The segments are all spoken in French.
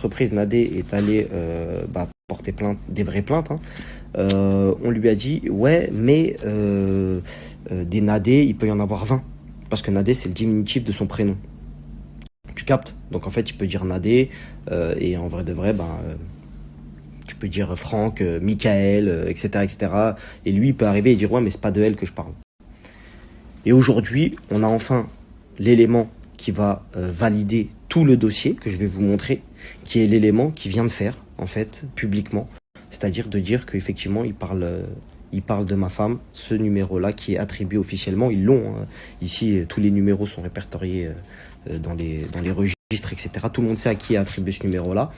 l'entreprise, Nadé est allé porter plainte, des vraies plaintes, hein. On lui a dit, ouais, mais des Nadé, il peut y en avoir 20. Parce que Nadé, c'est le diminutif de son prénom. Tu captes? Donc en fait, il peut dire Nadé, et en vrai de vrai, tu peux dire Franck, Michael, etc., etc. Et lui, il peut arriver et dire, ouais, mais c'est pas de elle que je parle. Et aujourd'hui, on a enfin l'élément qui va valider tout le dossier que je vais vous montrer, qui est l'élément qui vient de faire, en fait, publiquement. C'est-à-dire de dire qu'effectivement, il parle de ma femme, ce numéro-là qui est attribué officiellement. Ils l'ont, hein. Ici, tous les numéros sont répertoriés dans les registres, etc. Tout le monde sait à qui est attribué ce numéro-là.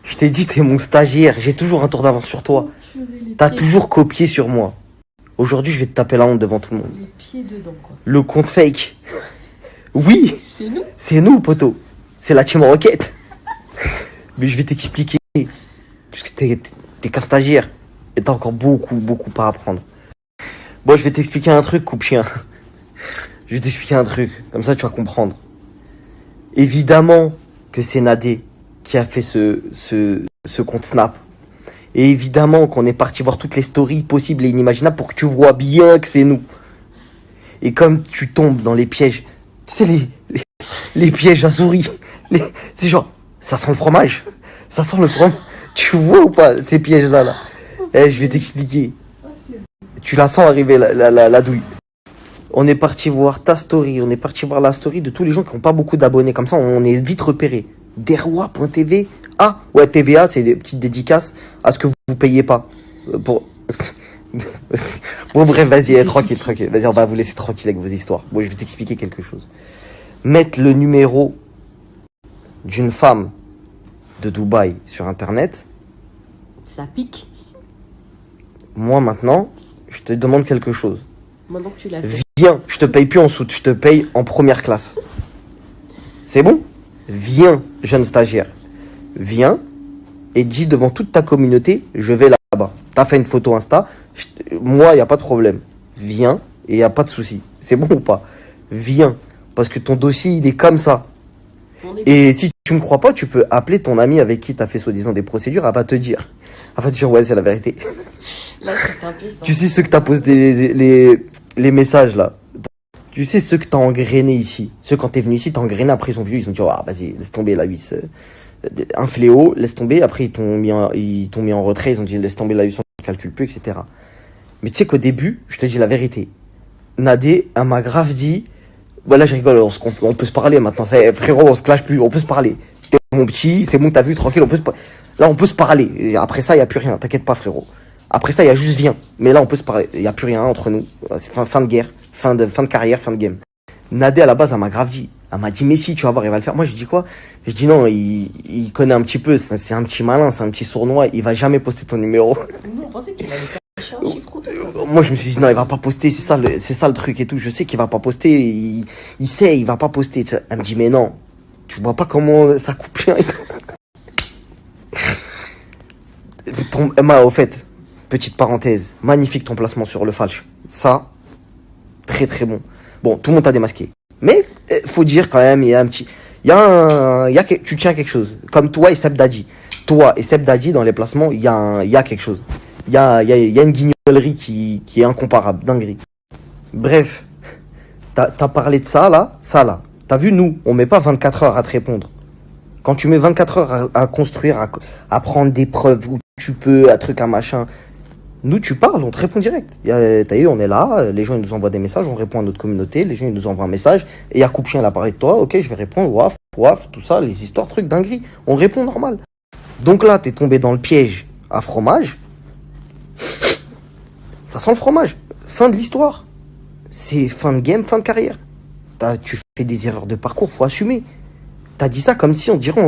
Je t'ai dit, t'es mon stagiaire. J'ai toujours un tour d'avance sur toi. T'as toujours copié sur moi. Aujourd'hui, je vais te taper la honte devant tout le monde. Les pieds dedans, quoi. Le compte fake. Oui. C'est nous. C'est nous, poteau. C'est la team Rocket. Mais je vais t'expliquer. Parce que t'es qu'un stagiaire. Et t'as encore beaucoup à apprendre. Bon, je vais t'expliquer un truc, coupe-chien. Je vais t'expliquer un truc. Comme ça, tu vas comprendre. Évidemment que c'est Nadé qui a fait ce compte Snap. Et évidemment qu'on est parti voir toutes les stories possibles et inimaginables pour que tu vois bien que c'est nous. Et comme tu tombes dans les pièges, tu sais, les pièges à souris. C'est genre, ça sent le fromage. Ça sent le fromage. Tu vois ou pas ces pièges-là là. Je vais t'expliquer. Tu la sens arriver, la douille. On est parti voir ta story. On est parti voir la story de tous les gens qui n'ont pas beaucoup d'abonnés. Comme ça, on est vite repéré. Derwa.tv. Ah, ouais, TVA, c'est des petites dédicaces à ce que vous payez pas. Bon, bref, vas-y, tranquille. Vas-y, on va vous laisser tranquille avec vos histoires. Bon, je vais t'expliquer quelque chose. Mettre le numéro d'une femme de Dubaï sur Internet. Ça pique. Moi, maintenant, je te demande quelque chose. Maintenant que tu l'as fait. Viens, je te paye plus en soute, je te paye en première classe. C'est bon? Viens, jeune stagiaire. Viens et dis devant toute ta communauté, je vais là-bas. T'as fait une photo Insta, moi, il n'y a pas de problème. Viens et il n'y a pas de souci. C'est bon ou pas? Viens, parce que ton dossier, il est comme ça. Et si tu me crois pas, tu peux appeler ton ami avec qui t'as fait soi-disant des procédures, elle va te dire. Elle va te dire, ouais, c'est la vérité. Là, c'est un peu ça. Tu sais ceux que t'as posté les messages là. Tu sais ceux que t'as engrainé ici. Ceux quand t'es venu ici, t'as engrainé, après ils ont vu, ils ont dit, ah, vas-y, laisse tomber la vis. Un fléau, laisse tomber. Après, ils t'ont mis en retrait, ils ont dit, laisse tomber la vis, on ne calcule plus, etc. Mais tu sais qu'au début, je te dis la vérité. Nadé, elle m'a grave dit, voilà, je rigole, on peut se parler maintenant. Frérot, on se clash plus, on peut se parler. T'es mon petit, c'est bon que t'as vu, tranquille, là, on peut se parler. Et après ça, il n'y a plus rien, t'inquiète pas, frérot. Après ça, il y a juste viens. Mais là, on peut se parler. Il n'y a plus rien entre nous. C'est fin de guerre, fin de carrière, fin de game. Nadé, à la base, elle m'a grave dit. Elle m'a dit, mais si, tu vas voir, il va le faire. Moi, je dis quoi? Je dis non, il connaît un petit peu. C'est un petit malin, c'est un petit sournois. Il va jamais poster ton numéro. Nous, on pensait qu'il allait cacher un chiffre. Moi, je me suis dit, non, il va pas poster. C'est ça le truc et tout. Je sais qu'il va pas poster. Il sait, il va pas poster. Elle me dit, mais non. Tu vois pas comment ça coupe bien et tout. Emma, au fait, petite parenthèse, magnifique ton placement sur le falche. Ça, très très bon. Bon, tout le monde t'a démasqué. Mais, faut dire quand même, il y a un petit... tu tiens quelque chose. Comme toi et Seb Daddy. Toi et Seb Daddy, dans les placements, il y a quelque chose. Il y a une guignolerie qui est incomparable. Dinguerie. Bref, t'as parlé de ça là. T'as vu, nous, on met pas 24 heures à te répondre. Quand tu mets 24 heures à construire, à prendre des preuves où tu peux, un truc, un machin... Nous, tu parles, on te répond direct. T'as vu, on est là, les gens ils nous envoient des messages, on répond à notre communauté, les gens ils nous envoient un message, et il y a Coupe-Chien, elle a parlé de toi, ok, je vais répondre, waf, tout ça, les histoires, trucs, dinguerie. On répond normal. Donc là, t'es tombé dans le piège à fromage. Ça sent le fromage. Fin de l'histoire. C'est fin de game, fin de carrière. Tu fais des erreurs de parcours, faut assumer. T'as dit ça comme si on dirait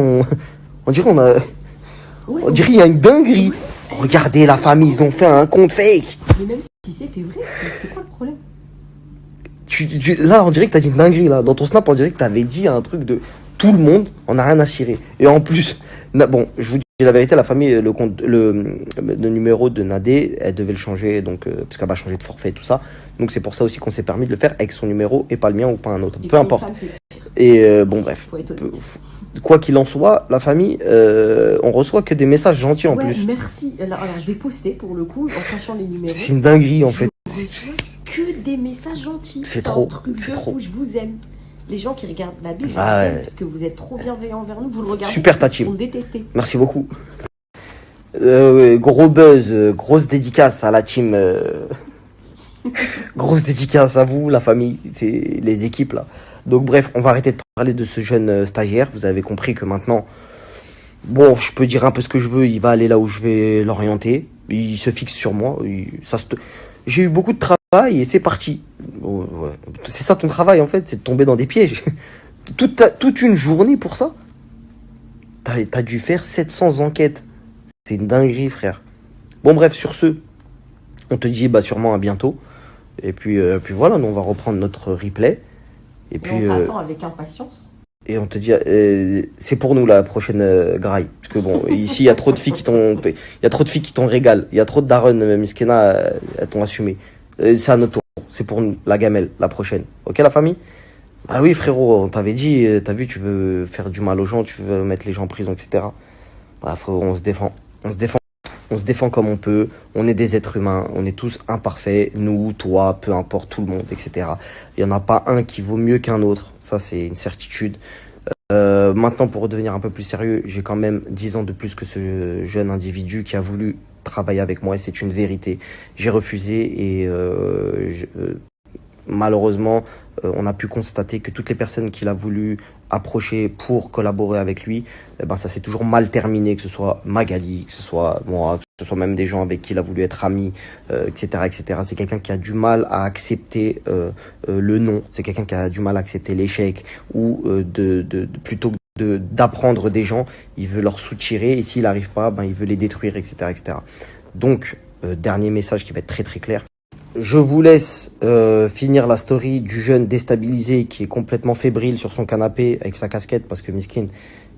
il y a une dinguerie. Regardez la famille, ils ont fait un compte fake. Mais même si c'était vrai, c'est quoi le problème? Là, on dirait que t'as dit une dinguerie, là. Dans ton snap, on dirait que t'avais dit un truc de tout le monde, on n'a rien à cirer. Et en plus, bon, je vous dis la vérité, la famille, le numéro de Nadé, elle devait le changer, donc, parce qu'elle va changer de forfait et tout ça. Donc c'est pour ça aussi qu'on s'est permis de le faire avec son numéro et pas le mien ou pas un autre. Et Peu pour une importe. femme, c'est pire, Et bon, bref. faut être honnête. Quoi qu'il en soit, la famille, on reçoit que des messages gentils en Ouais, plus. merci. Alors, je vais poster pour le coup en cachant les numéros. C'est une dinguerie en Je fait. reçois que des messages gentils. C'est un trop, truc c'est de trop. fou, je vous aime. Les gens qui regardent la Bible, je Ah vous ouais. aime parce que vous êtes trop bienveillants envers nous. Vous le regardez Super ta pour team. me détester. Merci beaucoup. Gros buzz, grosse dédicace à la team. Grosse dédicace à vous, la famille, les équipes là. Donc bref, on va arrêter de parler de ce jeune stagiaire. Vous avez compris que maintenant, bon, je peux dire un peu ce que je veux. Il va aller là où je vais l'orienter. Il se fixe sur moi. J'ai eu beaucoup de travail et c'est parti. Oh, ouais. C'est ça ton travail en fait, c'est de tomber dans des pièges. Toute une journée pour ça. T'as dû faire 700 enquêtes. C'est une dinguerie, frère. Bon, bref, sur ce, on te dit bah, sûrement à bientôt. Et puis voilà, nous, on va reprendre notre replay. Et puis, Et on t'attend avec impatience. et on te dit, c'est pour nous la prochaine graille. Parce que bon, ici, il y a trop de filles qui t'ont régalé. Il y a trop de daronnes, Miskena, elles t'ont assumé. C'est à notre tour. C'est pour nous, la gamelle, la prochaine. Ok, la famille? Ah oui, frérot, on t'avait dit, t'as vu, tu veux faire du mal aux gens, tu veux mettre les gens en prison, etc. Bah, on se défend. On se défend comme on peut. On est des êtres humains. On est tous imparfaits. Nous, toi, peu importe, tout le monde, etc. Il n'y en a pas un qui vaut mieux qu'un autre. Ça, c'est une certitude. Maintenant, pour redevenir un peu plus sérieux, j'ai quand même 10 ans de plus que ce jeune individu qui a voulu travailler avec moi et c'est une vérité. J'ai refusé et malheureusement, on a pu constater que toutes les personnes qu'il a voulu approcher pour collaborer avec lui, eh ben, ça s'est toujours mal terminé, que ce soit Magali, que ce soit moi, que ce soit même des gens avec qui il a voulu être ami, etc., etc. C'est quelqu'un qui a du mal à accepter le non, c'est quelqu'un qui a du mal à accepter l'échec ou plutôt que d'apprendre des gens, il veut leur soutirer et s'il n'arrive pas, ben, il veut les détruire, etc., etc. Donc, dernier message qui va être très très clair. Je vous laisse finir la story du jeune déstabilisé qui est complètement fébrile sur son canapé avec sa casquette parce que Miskin,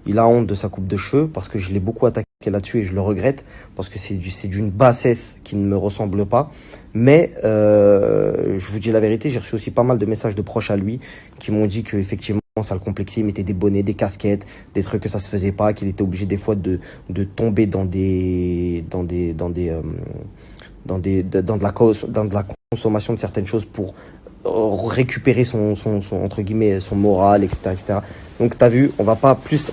il a honte de sa coupe de cheveux parce que je l'ai beaucoup attaqué là-dessus et je le regrette parce que c'est d'une bassesse qui ne me ressemble pas. Mais je vous dis la vérité, j'ai reçu aussi pas mal de messages de proches à lui qui m'ont dit qu'effectivement ça le complexait, il mettait des bonnets, des casquettes, des trucs que ça se faisait pas, qu'il était obligé des fois de tomber dans de la consommation de certaines choses pour récupérer son entre guillemets son moral, etc., etc. Donc t'as vu, on va pas plus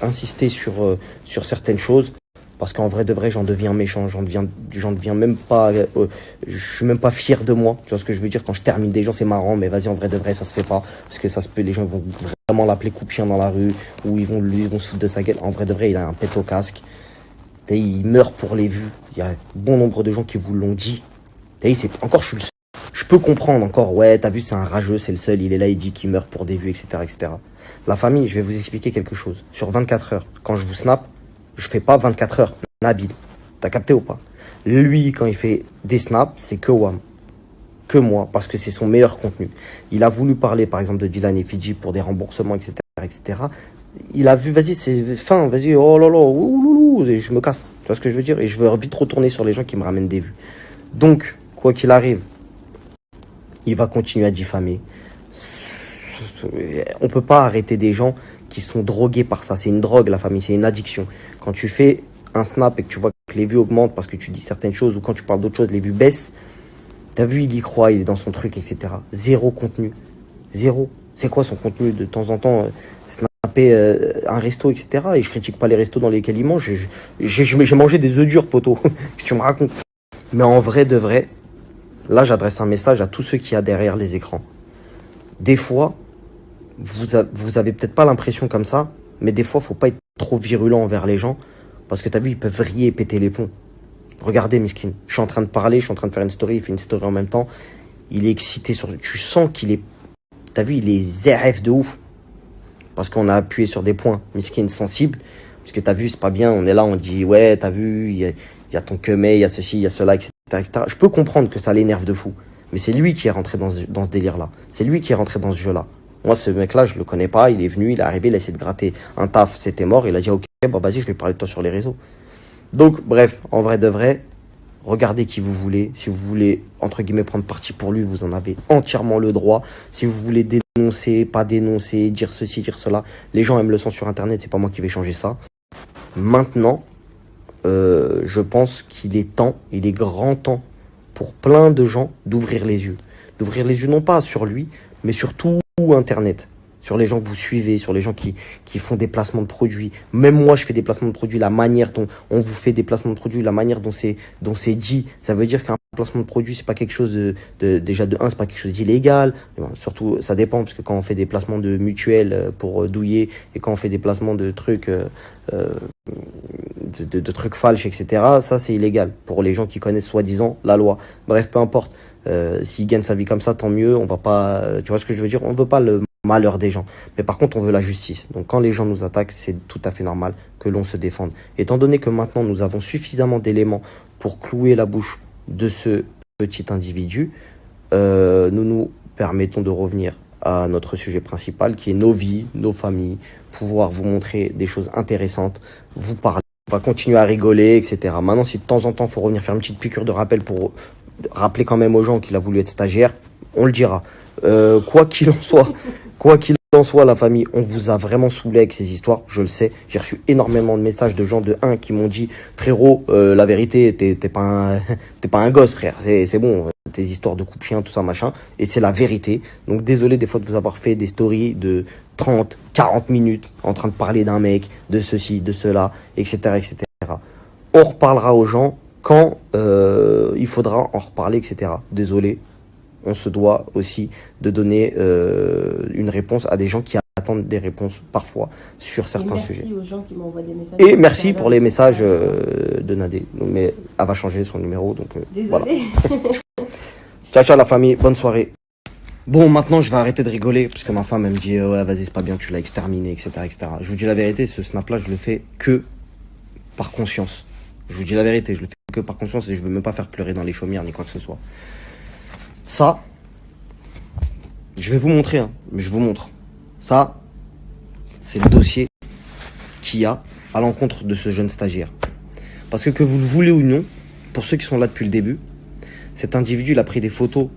insister sur certaines choses parce qu'en vrai de vrai j'en deviens méchant, j'en deviens même pas je suis même pas fier de moi, tu vois ce que je veux dire. Quand je termine des gens c'est marrant, mais vas-y, en vrai de vrai ça se fait pas parce que ça se peut, les gens vont vraiment l'appeler coup-de-chien dans la rue ou ils vont se foutre de sa gueule. En vrai de vrai il a un pet au casque. Il meurt pour les vues. Il y a bon nombre de gens qui vous l'ont dit. C'est encore, je suis le seul. Je peux comprendre encore, ouais, t'as vu, c'est un rageux, c'est le seul, il est là, il dit qu'il meurt pour des vues, etc., etc. La famille, je vais vous expliquer quelque chose. Sur 24 heures, quand je vous snap, je fais pas 24 heures, Nabil. T'as capté ou pas? Lui, quand il fait des snaps, c'est que Wam. Que moi, parce que c'est son meilleur contenu. Il a voulu parler, par exemple, de Dylan et Fidji pour des remboursements, etc., etc. Il a vu, vas-y, c'est fin, vas-y, oh là là, ouloulou, et je me casse. Tu vois ce que je veux dire? Et je veux vite retourner sur les gens qui me ramènent des vues. Donc, quoi qu'il arrive, il va continuer à diffamer. On peut pas arrêter des gens qui sont drogués par ça. C'est une drogue, la famille, c'est une addiction. Quand tu fais un snap et que tu vois que les vues augmentent parce que tu dis certaines choses ou quand tu parles d'autres choses, les vues baissent, t'as vu, il y croit, il est dans son truc, etc. Zéro contenu. Zéro. C'est quoi son contenu? De temps en temps, snapper un resto, etc. Et je critique pas les restos dans lesquels il mange. J'ai mangé des œufs durs, poteau. Qu'est-ce que tu me racontes? Mais en vrai de vrai, là, j'adresse un message à tous ceux qui y a derrière les écrans. Des fois, vous avez peut-être pas l'impression comme ça, mais des fois, faut pas être trop virulent envers les gens, parce que t'as vu, ils peuvent vriller et péter les plombs. Regardez, Miskin, je suis en train de parler, je suis en train de faire une story, il fait une story en même temps, il est excité, tu sens qu'il est, t'as vu, il est ZRF de ouf, parce qu'on a appuyé sur des points, Miskin, sensibles, parce que t'as vu, c'est pas bien, on est là, on dit, ouais, t'as vu, il y a ton queumé, il y a ceci, il y a cela, etc., etc. Je peux comprendre que ça l'énerve de fou. Mais c'est lui qui est rentré dans ce délire-là. C'est lui qui est rentré dans ce jeu-là. Moi, ce mec-là, je le connais pas. Il est venu, il est arrivé, il a essayé de gratter un taf, c'était mort. Il a dit, ok, bah vas-y, je vais parler de toi sur les réseaux. Donc, bref, en vrai de vrai, regardez qui vous voulez. Si vous voulez, entre guillemets, prendre parti pour lui, vous en avez entièrement le droit. Si vous voulez dénoncer, pas dénoncer, dire ceci, dire cela, les gens aiment le sang sur Internet, c'est pas moi qui vais changer ça. Maintenant, je pense qu'il est temps, il est grand temps pour plein de gens d'ouvrir les yeux. D'ouvrir les yeux non pas sur lui, mais sur tout Internet. Sur les gens que vous suivez, sur les gens qui font des placements de produits. Même moi, je fais des placements de produits. La manière dont on vous fait des placements de produits, la manière dont c'est dit, ça veut dire qu'un placement de produit, c'est pas quelque chose déjà de un, c'est pas quelque chose d'illégal. Bon, surtout, ça dépend, parce que quand on fait des placements de mutuelles pour douiller, et quand on fait des placements de trucs, de trucs falches, etc., ça, c'est illégal. Pour les gens qui connaissent soi-disant la loi. Bref, peu importe. S'il gagne sa vie comme ça, tant mieux. On va pas, tu vois ce que je veux dire? On veut pas le malheur des gens. Mais par contre, on veut la justice. Donc quand les gens nous attaquent, c'est tout à fait normal que l'on se défende. Étant donné que maintenant, nous avons suffisamment d'éléments pour clouer la bouche de ce petit individu, nous permettons de revenir à notre sujet principal, qui est nos vies, nos familles, pouvoir vous montrer des choses intéressantes, vous parler, on va continuer à rigoler, etc. Maintenant, si de temps en temps, il faut revenir faire une petite piqûre de rappel pour rappeler quand même aux gens qu'il a voulu être stagiaire, on le dira. Quoi qu'il en soit, la famille, on vous a vraiment saoulé avec ces histoires, je le sais. J'ai reçu énormément de messages de gens qui m'ont dit, frérot, la vérité, t'es pas un gosse, frère. C'est bon, tes histoires de coup de chien, tout ça, machin. Et c'est la vérité. Donc désolé des fois de vous avoir fait des stories de 30, 40 minutes en train de parler d'un mec, de ceci, de cela, etc., etc. On reparlera aux gens quand il faudra en reparler, etc. Désolé. On se doit aussi de donner une réponse à des gens qui attendent des réponses parfois sur certains sujets. Merci aux gens qui m'envoient des messages. Et merci pour les messages de Nadé. Donc, mais elle va changer son numéro, donc voilà. Ciao, ciao la famille, bonne soirée. Bon, maintenant je vais arrêter de rigoler, parce que ma femme elle me dit ouais vas-y c'est pas bien, tu l'as exterminé, etc., etc. Je vous dis la vérité, ce snap-là je le fais que par conscience. Je vous dis la vérité, je le fais que par conscience et je veux même pas faire pleurer dans les chaumières ni quoi que ce soit. Ça, je vais vous montrer, hein, mais je vous montre. Ça, c'est le dossier qu'il y a à l'encontre de ce jeune stagiaire. Parce que vous le voulez ou non, pour ceux qui sont là depuis le début, cet individu, il a pris des photos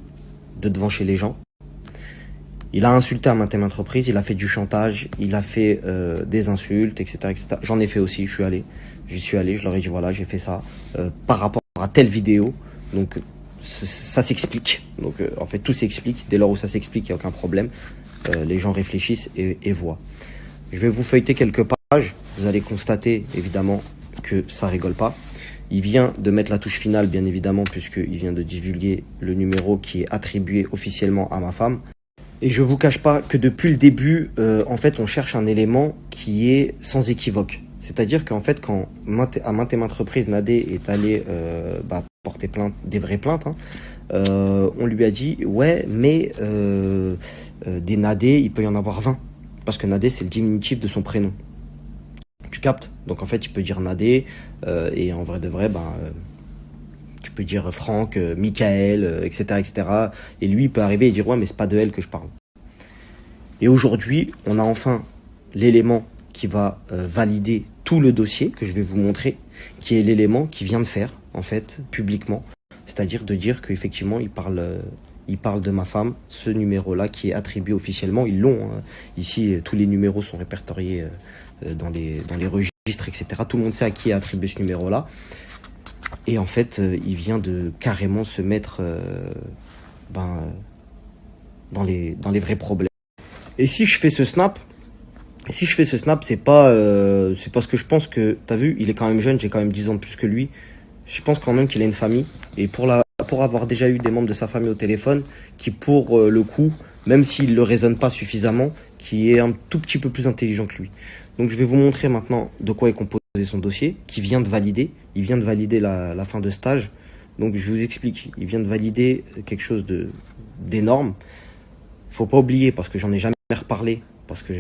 de devant chez les gens. Il a insulté à maintes reprises, il a fait du chantage, il a fait des insultes, etc., etc. J'en ai fait aussi, j'y suis allé, je leur ai dit voilà, j'ai fait ça par rapport à telle vidéo. Donc ça s'explique. Donc en fait tout s'explique. Dès lors où ça s'explique, il n'y a aucun problème. Les gens réfléchissent et voient. Je vais vous feuilleter quelques pages. Vous allez constater évidemment que ça rigole pas. Il vient de mettre la touche finale, bien évidemment, puisqu'il vient de divulguer le numéro qui est attribué officiellement à ma femme. Et je vous cache pas que depuis le début, en fait, on cherche un élément qui est sans équivoque. C'est-à-dire qu'en fait, quand à maintes et maintes reprises, Nadé est allé porter plainte, des vraies plaintes, hein, on lui a dit ouais, mais des Nadé, il peut y en avoir 20. Parce que Nadé, c'est le diminutif de son prénom. Tu captes? Donc en fait, tu peux dire Nadé, et en vrai de vrai, tu peux dire Franck, Michael, etc., etc. Et lui, il peut arriver et dire ouais, mais c'est pas de elle que je parle. Et aujourd'hui, on a enfin l'élément qui va valider tout le dossier que je vais vous montrer, qui est l'élément qui vient de faire, en fait, publiquement. C'est-à-dire de dire qu'effectivement, il parle de ma femme, ce numéro-là qui est attribué officiellement. Ils l'ont. Hein. Ici, tous les numéros sont répertoriés dans les registres, etc. Tout le monde sait à qui est attribué ce numéro-là. Et en fait, il vient de carrément se mettre dans les vrais problèmes. Et si je fais ce snap, c'est pas parce que je pense que, t'as vu, il est quand même jeune, j'ai quand même 10 ans de plus que lui. Je pense quand même qu'il a une famille. Et pour avoir déjà eu des membres de sa famille au téléphone, qui pour le coup, même s'il le raisonne pas suffisamment, qui est un tout petit peu plus intelligent que lui. Donc je vais vous montrer maintenant de quoi est composé son dossier, qui vient de valider. Il vient de valider la fin de stage. Donc je vous explique, il vient de valider quelque chose d'énorme. Faut pas oublier, parce que j'en ai jamais reparlé, parce que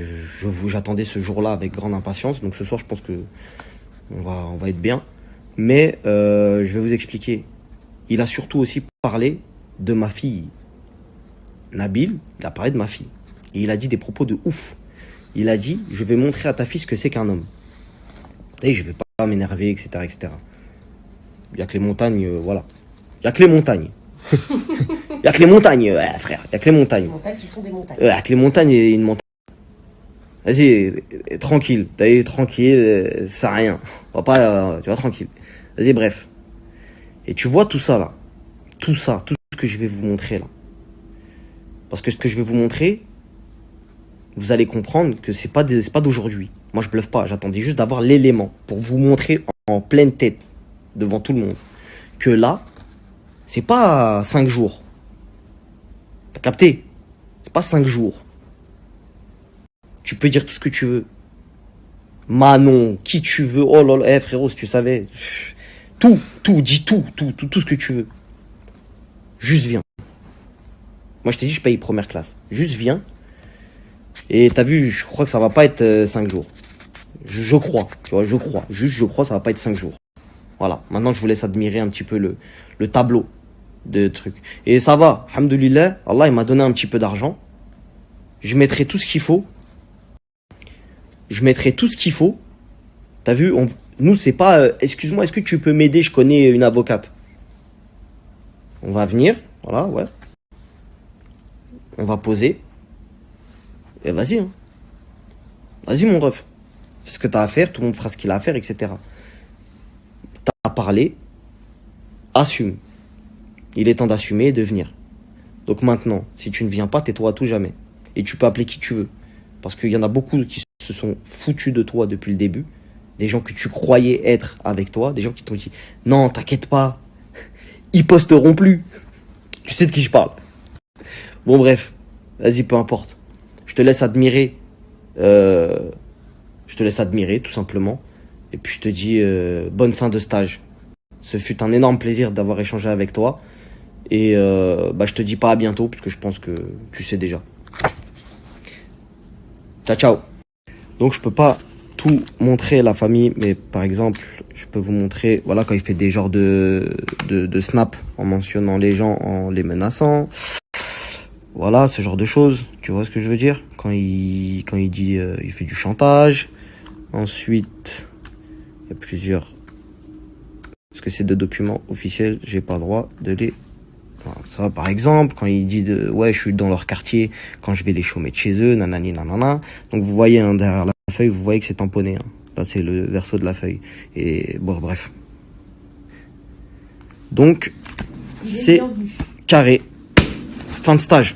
j'attendais ce jour-là avec grande impatience. Donc ce soir, je pense que on va être bien. Mais je vais vous expliquer. Il a surtout aussi parlé de ma fille. Nabil, il a parlé de ma fille. Et il a dit des propos de ouf. Il a dit, je vais montrer à ta fille ce que c'est qu'un homme. Et je vais pas m'énerver, etc., etc. Il y a que les montagnes, voilà. Il y a que les montagnes. Il y a que les montagnes, frère. Il y a que les montagnes. Les montagnes qui sont des montagnes. Il y a que les montagnes et une montagne. Vas-y, tranquille. T'as eu tranquille, ça sert à rien. On va pas, tu vois, tranquille. Vas-y, bref. Et tu vois tout ça, là. Tout ça, tout ce que je vais vous montrer, là. Parce que ce que je vais vous montrer, vous allez comprendre que c'est pas d'aujourd'hui. Moi, je bluffe pas. J'attendais juste d'avoir l'élément pour vous montrer en pleine tête, devant tout le monde, que là, c'est pas 5 jours. T'as capté? C'est pas 5 jours. Tu peux dire tout ce que tu veux. Manon, qui tu veux. Oh là là, frérot, si tu savais. Tout, dis tout ce que tu veux. Juste viens. Moi, je t'ai dit, je paye première classe. Juste viens. Et t'as vu, je crois que ça va pas être 5 jours. Je crois, tu vois, je crois. Juste, je crois, ça va pas être 5 jours. Voilà. Maintenant, je vous laisse admirer un petit peu le tableau de trucs. Et ça va, alhamdoulilah, Allah, il m'a donné un petit peu d'argent. Je mettrai tout ce qu'il faut. Je mettrai tout ce qu'il faut. T'as vu, nous, c'est pas... excuse-moi, est-ce que tu peux m'aider? Je connais une avocate. On va venir, voilà, ouais. On va poser. Et vas-y, hein. Vas-y, mon ref. Fais ce que t'as à faire, tout le monde fera ce qu'il a à faire, etc. T'as parlé. Assume. Il est temps d'assumer et de venir. Donc maintenant, si tu ne viens pas, tais-toi à tout jamais. Et tu peux appeler qui tu veux. Parce qu'il y en a beaucoup qui se sont foutus de toi depuis le début. Des gens que tu croyais être avec toi. Des gens qui t'ont dit, non, t'inquiète pas. Ils posteront plus. Tu sais de qui je parle. Bon, bref. Vas-y, peu importe. Je te laisse admirer. Je te laisse admirer, tout simplement. Et puis je te dis bonne fin de stage. Ce fut un énorme plaisir d'avoir échangé avec toi. Et je te dis pas à bientôt, parce que je pense que tu sais déjà. Ciao, ciao. Donc je peux pas tout montrer à la famille, mais par exemple, je peux vous montrer, voilà, quand il fait des genres de snap en mentionnant les gens, en les menaçant. Voilà, ce genre de choses. Tu vois ce que je veux dire? Quand il dit, il fait du chantage. Ensuite, il y a plusieurs... Parce que c'est des documents officiels, j'ai pas le droit de les... Voilà, ça va, par exemple, quand il dit ouais, je suis dans leur quartier, quand je vais les chômer de chez eux, nanani, nanana. Donc vous voyez, hein, derrière la feuille, vous voyez que c'est tamponné. Hein. Là, c'est le verso de la feuille. Et bon, bref. Donc, c'est carré. Fin de stage.